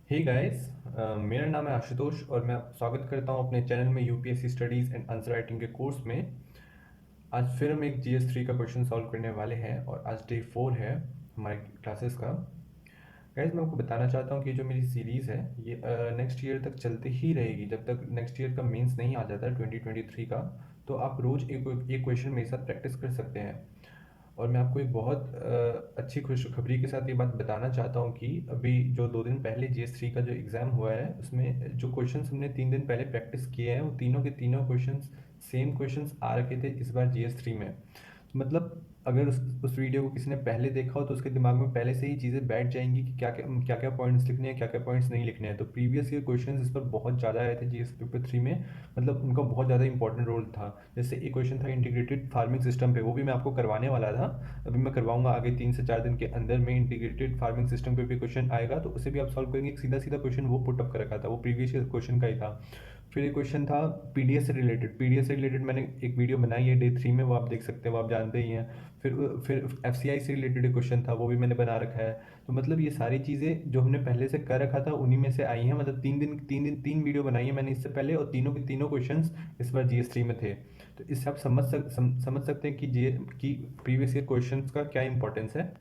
Hey guys, मेरा नाम है आशुतोष और मैं स्वागत करता हूं अपने चैनल में UPSC studies and answer writing के कोर्स में। आज फिर हम एक जीएस 3 का क्वेश्चन सॉल्व करने वाले हैं और आज डे 4 है हमारे क्लासेस का। गाइस, मैं आपको बताना चाहता हूं कि जो मेरी सीरीज़ है ये नेक्स्ट ईयर तक चलती ही रहेगी, जब तक नेक्स्ट ईयर का मेंस नहीं आ जाता 2023 का। तो आप रोज़ एक एक क्वेश्चन मेरे साथ प्रैक्टिस कर सकते हैं। और मैं आपको एक बहुत अच्छी खुशखबरी के साथ ये बात बताना चाहता हूँ कि अभी जो 2 दिन पहले जीएस 3 का जो एग्ज़ाम हुआ है उसमें जो क्वेश्चंस हमने 3 दिन पहले प्रैक्टिस किए हैं वो तीनों के तीनों क्वेश्चंस सेम क्वेश्चंस आ रखे थे इस बार जीएस 3 में। मतलब अगर उस वीडियो को किसी ने पहले देखा हो तो उसके दिमाग में पहले से ही चीज़ें बैठ जाएंगी कि क्या क्या पॉइंट्स लिखने हैं, क्या क्या पॉइंट्स नहीं लिखने हैं। तो प्रीवियस ईयर क्वेश्चंस इस पर बहुत ज़्यादा आए थे जीएस पेपर 3 में। मतलब उनका बहुत ज़्यादा इंपॉर्टेंट रोल था। जैसे एक क्वेश्चन था इंटीग्रेटेड फार्मिंग सिस्टम पे, वो भी मैं आपको करवाने वाला था। अभी मैं करवाऊंगा आगे 3 से 4 दिन के अंदर में। इंटीग्रेटेड फार्मिंग सिस्टम पे भी क्वेश्चन आएगा तो उसे भी आप सॉल्व करेंगे। सीधा सीधा क्वेश्चन वो पुट अप कर रखा था, वो प्रीवियस ईयर क्वेश्चन का ही था। फिर एक क्वेश्चन था पीडीएस से रिलेटेड मैंने एक वीडियो बनाई है डे 3 में, वो आप देख सकते हैं, वो आप जानते ही हैं। फिर एफसीआई से रिलेटेड एक क्वेश्चन था, वो भी मैंने बना रखा है। तो मतलब ये सारी चीज़ें जो हमने पहले से कर रखा था उन्हीं में से आई हैं। मतलब 3 वीडियो बनाई है मैंने इससे पहले और तीनों के तीनों क्वेश्चंस इस बार जीएस 3 में थे। तो इससे आप समझ सकते हैं कि प्रीवियस ईयर क्वेश्चंस का क्या इंपॉर्टेंस है।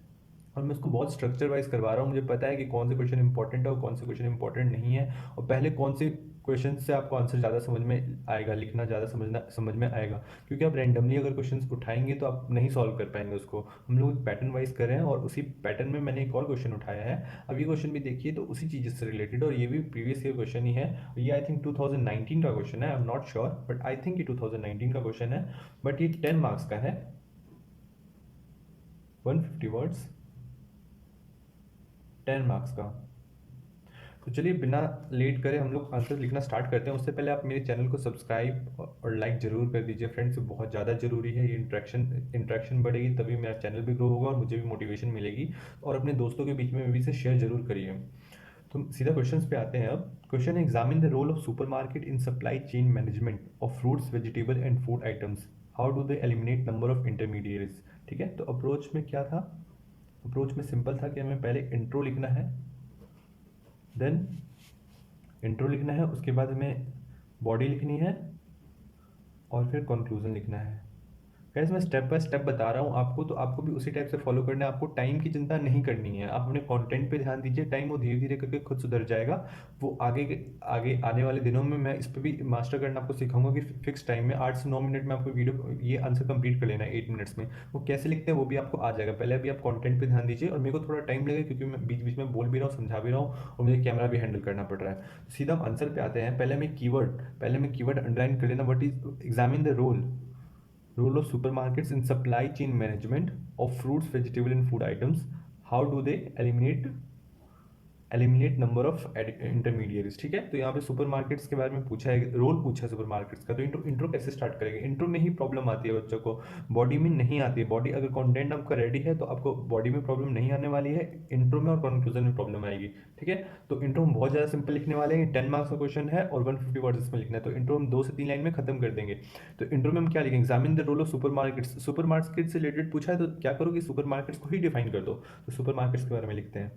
और मैं उसको बहुत स्ट्रक्चर वाइज करवा रहा हूँ। मुझे पता है कि कौन से क्वेश्चन इंपॉर्टेंट है और कौन से क्वेश्चन इंपॉर्टेंट नहीं है, और पहले कौन से क्वेश्चन से आपको आंसर ज़्यादा समझ में आएगा, लिखना ज़्यादा समझ में आएगा। क्योंकि आप रैंडमली अगर क्वेश्चन उठाएंगे तो आप नहीं सॉल्व कर पाएंगे उसको। हम लोग पैटर्न वाइज कर रहे हैं और उसी पैटर्न में मैंने एक और क्वेश्चन उठाया है। अब ये क्वेश्चन भी देखिए तो उसी चीज़ से रिलेटेड, और ये भी प्रीवियस ईयर क्वेश्चन ही है। ये आई थिंक 2019 का क्वेश्चन है, I am not sure but I think ये 2019 का क्वेश्चन है। बट ये 10 मार्क्स का है, 150 वर्ड्स, 10 मार्क्स का। तो चलिए बिना लेट करे हम लोग आंसर लिखना स्टार्ट करते हैं। उससे पहले आप मेरे चैनल को सब्सक्राइब और लाइक ज़रूर कर दीजिए फ्रेंड्स, बहुत ज़्यादा ज़रूरी है। ये इंट्रैक्शन बढ़ेगी तभी मेरा चैनल भी ग्रो होगा और मुझे भी मोटिवेशन मिलेगी। और अपने दोस्तों के बीच में भी इसे शेयर जरूर करिए। तो सीधा क्वेश्चंस पे आते हैं। अब क्वेश्चन है, examine the role of supermarket in supply chain management of fruits vegetable and food items. How do they eliminate number of intermediates. ठीक है, तो अप्रोच में क्या था? अप्रोच में सिंपल था कि हमें पहले इंट्रो लिखना है, देन इंट्रो लिखना है, उसके बाद हमें बॉडी लिखनी है और फिर कंक्लूजन लिखना है। गाइस, मैं स्टेप बाय स्टेप बता रहा हूँ आपको, तो आपको भी उसी टाइप से फॉलो करना है। आपको टाइम की चिंता नहीं करनी है, आप अपने कंटेंट पे ध्यान दीजिए। टाइम वो धीरे धीरे करके खुद सुधर जाएगा। वो आगे आने वाले दिनों में मैं इस पर भी मास्टर करना आपको सिखाऊंगा कि फिक्स टाइम में 8 से 9 मिनट में आपको वीडियो ये आंसर कंप्लीट कर लेना है 8 मिनट्स में। वो कैसे लिखते हैं वो भी आपको आ जाएगा। पहले अभी आप कंटेंट पे ध्यान दीजिए और मेरे को थोड़ा टाइम लगेगा क्योंकि मैं बीच बीच में बोल भी रहा हूँ, समझा भी रहा हूँ और मुझे कैमरा भी हैंडल करना पड़ रहा है। सीधा हम आंसर पे आते हैं। पहले हमें कीवर्ड अंडरलाइन कर लेना। What is, examine the role of supermarkets in supply chain management of fruits, vegetable and food items. How do they eliminate number of intermediates. ठीक है, तो यहाँ पे सुपरमार्केट्स के बारे में पूछा है, रोल पूछा है सुपरमार्केट्स का। तो इंट्रो कैसे स्टार्ट करेंगे? इंट्रो में ही प्रॉब्लम आती है बच्चों को, बॉडी में नहीं आती है। बॉडी अगर कंटेंट आपका रेडी है तो आपको बॉडी में प्रॉब्लम नहीं आने वाली है, इंट्रो में और कंक्लूजन में प्रॉब्लम आएगी। ठीक है, तो इंट्रो हम बहुत ज़्यादा सिंपल लिखने वाले हैं। 10 मार्क्स का क्वेश्चन है और 150 वर्ड्स इसमें लिखना है, तो इंट्रो हम 2 से 3 लाइन में खत्म कर देंगे। तो इंट्रो में हम क्या लिखेंगे? Examine the role of supermarkets से रिलेटेड पूछा है तो क्या करो कि सुपरमार्केट्स को ही डिफाइन कर दो। तो सुपरमार्केट्स के बारे में लिखते हैं।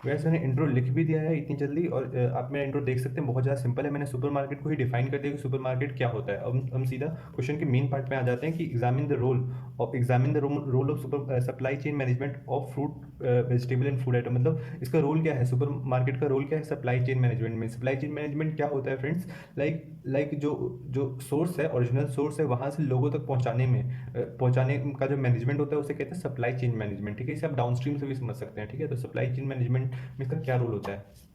वैसे मैंने इंट्रो लिख भी दिया है इतनी जल्दी, और आप मेरा इंट्रो देख सकते हैं, बहुत ज़्यादा सिंपल है। मैंने सुपरमार्केट को ही डिफाइन कर दिया कि सुपरमार्केट क्या होता है। अब हम सीधा क्वेश्चन के मेन पार्ट में आ जाते हैं कि एग्जामिन द रोल और examine the role of super supply chain management of fruit vegetable and food item. मतलब इसका रोल क्या है, सुपर मार्केट का रोल क्या है सप्लाई चेन मैनेजमेंट में। सप्लाई चेन मैनेजमेंट क्या होता है फ्रेंड्स, लाइक जो जो सोर्स है, ओरिजिनल सोर्स है, वहाँ से लोगों तक पहुँचाने में पहुँचाने का जो मैनेजमेंट होता है उसे कहते हैं सप्लाई चेन मैनेजमेंट। ठीक है, इसे आप डाउनस्ट्रीम से भी समझ सकते हैं। ठीक है, तो सप्लाई चेन मैनेजमेंट में इसका क्या रोल होता है।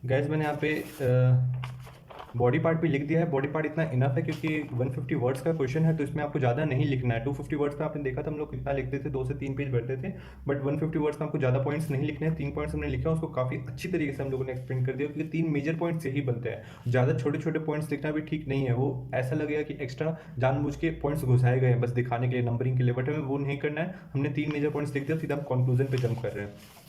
गैस मैंने यहाँ पे बॉडी पार्ट भी लिख दिया है। बॉडी पार्ट इतना इनफ है क्योंकि 150 वर्ड्स का क्वेश्चन है, तो इसमें आपको ज़्यादा नहीं लिखना है। 250 वर्ड्स का आपने देखा था हम लोग कितना लिखते थे, 2 से 3 पेज भरते थे। बट 150 वर्ड्स में आपको ज़्यादा पॉइंट्स नहीं लिखने हैं। 3 पॉइंट्स हमने लिखा, उसको काफ़ी अच्छी तरीके से हम लोगों ने एक्सप्लेन कर दिया, क्योंकि 3 मेजर पॉइंट्स से ही बनते हैं। ज़्यादा छोटे छोटे पॉइंट्स लिखना भी ठीक नहीं है, वो ऐसा लगेगा कि एक्स्ट्रा जानबूझ के पॉइंट्स घुसाए गए हैं बस दिखाने के लिए, नंबरिंग के लिए। बट हमें वो नहीं करना है। हमने 3 मेजर पॉइंट्स लिख दिया, सीधा हम कंक्लूजन पे जंप कर रहे हैं।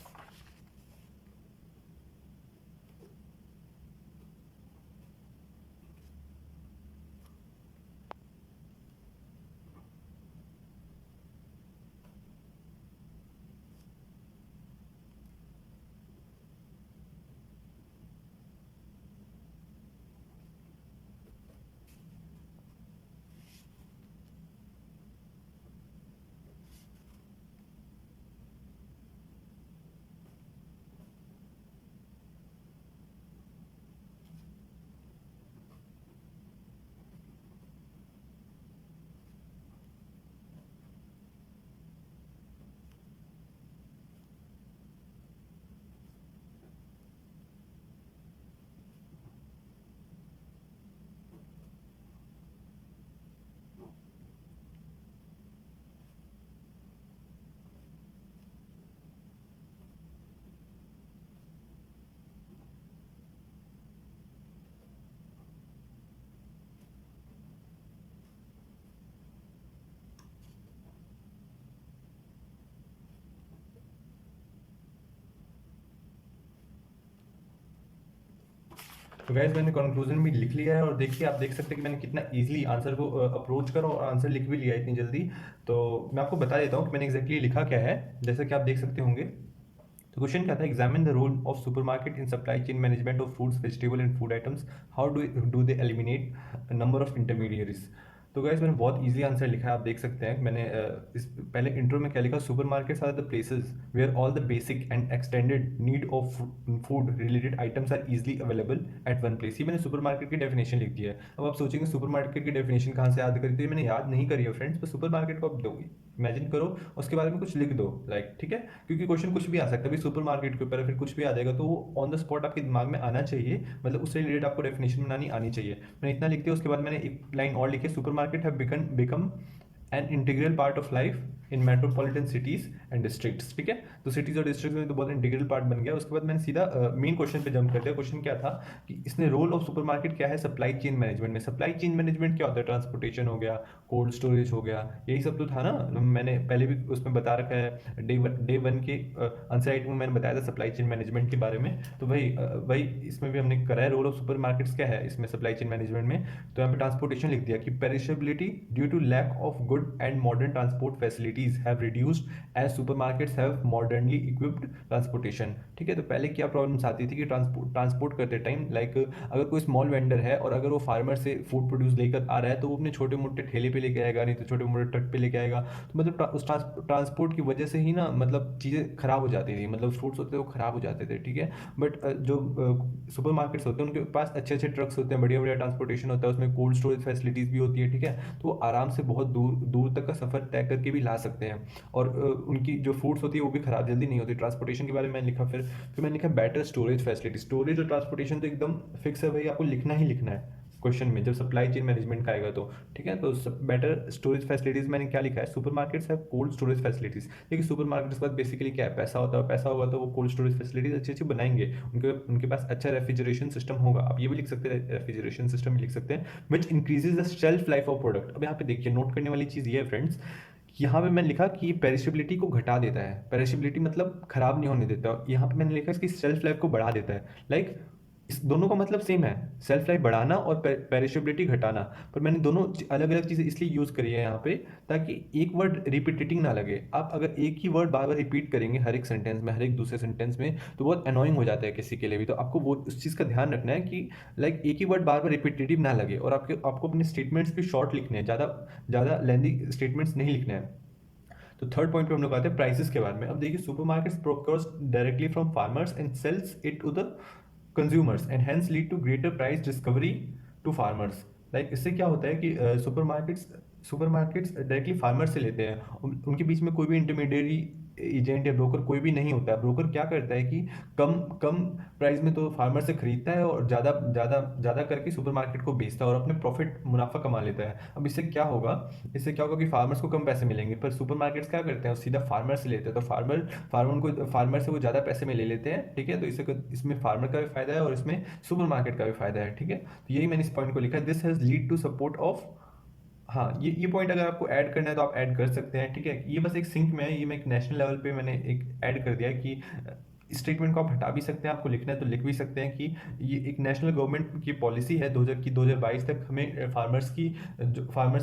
तो गैस मैंने कंक्लूजन भी लिख लिया है, और देखिए आप देख सकते हैं कि मैंने कितना इजीली आंसर को अप्रोच करा और आंसर लिख भी लिया इतनी जल्दी। तो मैं आपको बता देता हूँ कि मैंने एग्जैक्टली लिखा क्या है, जैसा कि आप देख सकते होंगे। तो क्वेश्चन क्या था, examine the role of supermarket in supply chain management of fruits vegetable and food items, how do they eliminate number of intermediaries. तो गाइस मैंने बहुत इजी आंसर लिखा है, आप देख सकते हैं। मैंने इस पहले इंट्रो में क्या लिखा, supermarkets are the places where all the basic and extended need of food related items are easily available at one place. ये मैंने सुपरमार्केट की डेफिनेशन लिख दी है। अब आप सोचेंगे सुपरमार्केट की डेफिनेशन कहाँ से याद करी, तो ये मैंने याद नहीं करी है फ्रेंड्स, बस सुपरमार्केट को आप दोगे, इमेजिन करो, उसके बारे में कुछ लिख दो, लाइक ठीक है, क्योंकि क्वेश्चन कुछ भी आ सकता है, अभी सुपरमार्केट के ऊपर फिर कुछ भी आ जाएगा, तो वो ऑन द स्पॉट आपके दिमाग में आना चाहिए, मतलब उससे रिलेटेड आपको डेफिनेशन बनानी आनी चाहिए। मैंने इतना लिख दिया, उसके बाद मैंने एक लाइन और लिखी, supermarket have become an integral part of life in metropolitan cities and districts. ठीक है, तो सिटीज और डिस्ट्रिक्ट में तो बहुत इंटीग्रल पार्ट बन गया। उसके बाद मैंने सीधा मेन क्वेश्चन पे जंप कर दिया। क्वेश्चन क्या था कि इसने रोल ऑफ सुपरमार्केट क्या है सप्लाई चेन मैनेजमेंट में। सप्लाई चेन मैनेजमेंट क्या होता है, ट्रांसपोर्टेशन हो गया, कोल्ड स्टोरेज हो गया, यही सब तो था ना, मैंने पहले भी उसमें बता रखा है, डे वन के आंसर राइट में मैंने बताया था सप्लाई चेन मैनेजमेंट के बारे में। तो वही इसमें भी हमने करा है, रोल ऑफ सुपर मार्केट्स क्या है इसमें सप्लाई चेन मैनेजमेंट में। तो यहाँ पे ट्रांसपोर्टेशन लिख दिया कि perishability due to lack of good and modern transport facilities have reduced as supermarkets have modernly equipped transportation. ठीक है, तो पहले क्या प्रॉब्लम्स आती थी कि ट्रांसपोर्ट करते टाइम, लाइक अगर कोई स्मॉल वेंडर है और अगर वो फार्मर से फूड प्रोड्यूस लेकर आ रहा है, तो वो अपने छोटे मोटे ठेले पे लेके आएगा, नहीं तो छोटे मोटे ट्रक पे लेके आएगा। तो मतलब उस ट्रांसपोर्ट की वजह से ही ना, मतलब चीज़ें खराब हो जाती थी, मतलब फ्रूट्स होते थे वो खराब हो जाते थे। ठीक है, बट जो सुपर मार्केट्स होते हैं उनके पास अच्छे अच्छे ट्रक्स होते हैं, बढ़िया बढ़िया ट्रांसपोर्टेशन होता है, उसमें कोल्ड स्टोरेज फैसिलिटीज़ भी होती है। ठीक है, तो वो आराम से बहुत दूर दूर तक का सफ़र तय करके भी ला सकते हैं, और उनकी जो फूड्स होती है वो भी खराब जल्दी नहीं होती। ट्रांसपोर्टेशन के बारे में मैंने लिखा, फिर मैंने लिखा बेटर स्टोरेज फैसिलिटी। स्टोरेज और ट्रांसपोर्टेशन तो एकदम फिक्स है भाई, आपको लिखना ही लिखना है क्वेश्चन में जब सप्लाई चेन मैनेजमेंट का आएगा तो। ठीक है, तो बेटर स्टोरेज फैसिलिटीज मैंने क्या लिखा है, supermarkets have cold storage facilities. देखिए सुपरमार्केट्स के बाद बेसिकली क्या है, पैसा होता है, पैसा होगा तो वो कोल्ड स्टोरेज फैसिलिटीज अच्छी अच्छी बनाएंगे, उनके पास अच्छा रेफ्रिजरेशन सिस्टम होगा। आप ये भी लिख सकते हैं, रेफ्रिजरेशन सिस्टम भी लिख सकते हैं, विच increases the shelf life of product. अब यहाँ पे देखिए नोट करने वाली चीज़ ये है फ्रेंड्स, यहाँ पे मैंने लिखा कि पेरिशेबिलिटी को घटा देता है। पेरिशेबिलिटी मतलब खराब नहीं होने देता। यहाँ पे मैंने लिखा इसकी सेल्फ लाइफ को बढ़ा देता है। लाइक इस दोनों का मतलब सेम है, सेल्फ लाइफ बढ़ाना और पेरिशेबिलिटी घटाना, पर मैंने दोनों अलग अलग चीज़ें इसलिए यूज़ करी है यहाँ पे ताकि एक वर्ड रिपीटेटिंग ना लगे। आप अगर एक ही वर्ड बार बार रिपीट करेंगे हर एक सेंटेंस में, हर एक दूसरे सेंटेंस में, तो बहुत अनोइंग हो जाता है किसी के लिए भी। तो आपको वो उस चीज़ का ध्यान रखना है कि लाइक एक ही वर्ड बार बार रिपीटेटिव ना लगे, और आपको अपने स्टेटमेंट्स भी शॉर्ट लिखने हैं, ज़्यादा लेंदी स्टेटमेंट्स नहीं लिखने हैं। तो थर्ड पॉइंट पे हम लोग आते हैं प्राइसेस के बारे में। अब देखिए supermarkets procures directly from farmers and sales it to the consumers and hence lead to greater price discovery to farmers. Like इससे क्या होता है कि सुपरमार्केट्स डायरेक्टली फार्मर से लेते हैं, उनके बीच में कोई भी इंटरमीडिएरी एजेंट या ब्रोकर कोई भी नहीं होता है। ब्रोकर क्या करता है कि कम कम प्राइस में तो फार्मर से खरीदता है और ज़्यादा ज़्यादा ज़्यादा करके सुपरमार्केट को बेचता है और अपने प्रॉफिट मुनाफा कमा लेता है। अब इससे क्या होगा, कि फार्मर्स को कम पैसे मिलेंगे, पर सुपरमार्केट्स क्या करते हैं सीधा फार्मर से लेते हैं, तो फार्मर से वो ज़्यादा पैसे में ले लेते हैं। ठीक है, तो इसमें फार्मर का भी फायदा है और इसमें सुपरमार्केट का भी फायदा है। ठीक है, तो यही मैंने इस पॉइंट को लिखा, this has lead to support of. हाँ, ये पॉइंट अगर आपको ऐड करना है तो आप ऐड कर सकते हैं। ठीक है, ये बस एक सिंक में है, ये मैं एक नेशनल लेवल पे मैंने एक ऐड कर दिया है कि स्टेटमेंट को आप हटा भी सकते हैं, आपको लिखना है तो लिख भी सकते हैं कि ये एक नेशनल गवर्नमेंट की पॉलिसी है 2022 तक हमें फार्मर्स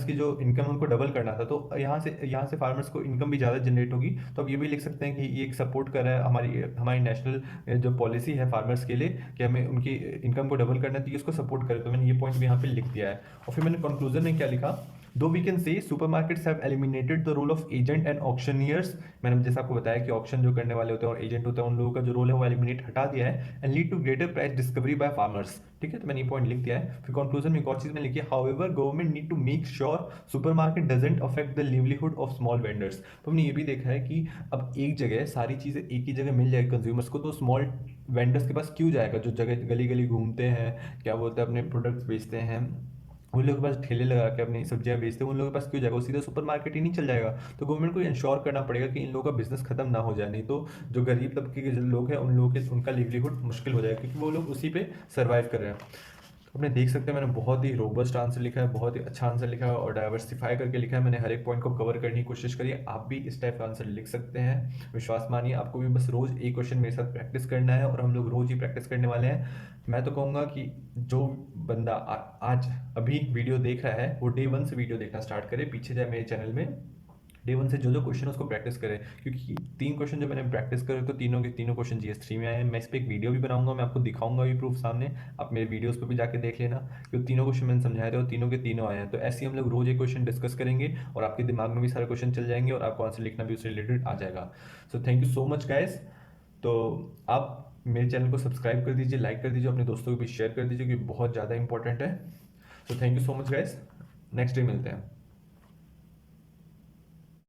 की जो इनकम है उनको डबल करना था। तो यहाँ से फार्मर्स को इनकम भी ज़्यादा जनरेट होगी। तो आप ये भी लिख सकते हैं कि ये एक सपोर्ट कर रहा है हमारी नेशनल जो पॉलिसी है फार्मर्स के लिए कि हमें उनकी इनकम को डबल करना है, तो ये उसको सपोर्ट करे। तो मैंने ये पॉइंट भी यहाँ पे लिख दिया है। और फिर मैंने कंक्लूजन में क्या लिखा, दो we can say supermarkets have eliminated the role of agent and auctioneers. मैंने जैसा आपको बताया कि ऑक्शन जो करने वाले होते हैं और एजेंट होते हैं, उन लोगों का जो रोल है वो एलिमिनेट हटा दिया है, and lead to greater price discovery by farmers. ठीक है, तो मैंने ये पॉइंट लिख दिया है। फिर कंक्लूजन में एक और चीज मैंने लिखी है, however government need to make sure supermarket doesn't affect the livelihood of small vendors. तो हमने ये भी देखा है कि अब एक जगह सारी चीजें एक ही जगह मिल जाएगी कंज्यूमर्स को, तो स्मॉल वेंडर्स के पास क्यों जाएगा, जो जगह गली गली घूमते हैं, क्या बोलते हैं, अपने प्रोडक्ट्स बेचते हैं, उन लोगों के पास ठेले लगा के अपनी सब्जियां बेचते हैं, उन लोगों के पास क्यों जाएगा, वो सीधा सुपर मार्केट ही नहीं चल जाएगा। तो गवर्नमेंट को इंश्योर करना पड़ेगा कि इन लोगों का बिजनेस खत्म ना हो जाए, नहीं तो जो गरीब तबके के जो लोग हैं उन लोगों के उनका लिवलीहुड मुश्किल हो जाएगा, क्योंकि वो लोग उसी पे सर्वाइव कर रहे हैं। अपने देख सकते हैं मैंने बहुत ही रोबस्ट आंसर लिखा है, बहुत ही अच्छा आंसर लिखा है और डाइवर्सिफाई करके लिखा है। मैंने हर एक पॉइंट को कवर करने की कोशिश करी है। आप भी इस टाइप का आंसर लिख सकते हैं, विश्वास मानिए। आपको भी बस रोज एक क्वेश्चन मेरे साथ प्रैक्टिस करना है और हम लोग रोज ही प्रैक्टिस करने वाले हैं। मैं तो कहूँगा कि जो बंदा आज अभी वीडियो देख रहा है वो डे 1 से वीडियो देखना स्टार्ट करे, पीछे जाए मेरे चैनल में, डे 1 से जो क्वेश्चन उसको प्रैक्टिस करें, क्योंकि 3 क्वेश्चन जो मैंने प्रैक्टिस करे तो तीनों के तीनों क्वेश्चन जीएस 3 में आए हैं। मैं इस पे एक वीडियो भी बनाऊंगा, मैं आपको दिखाऊंगा भी प्रूफ सामने, आप मेरे वीडियोस पे भी जाके देख लेना, क्योंकि तीनों क्वेश्चन मैंने समझाए थे और तीनों के तीनों आए हैं। तो ऐसे ही हम लोग रोज एक क्वेश्चन डिस्कस करेंगे और आपके दिमाग में भी सारे क्वेश्चन चल जाएंगे और आपको आंसर लिखना भी उससे रिलेटेड आ जाएगा। So thank you so much guys. तो आप मेरे चैनल को सब्सक्राइब कर दीजिए, लाइक कर दीजिए, अपने दोस्तों को भी शेयर कर दीजिए, क्योंकि बहुत ज़्यादा इंपॉर्टेंट है। So thank you so much guys, next day मिलते हैं।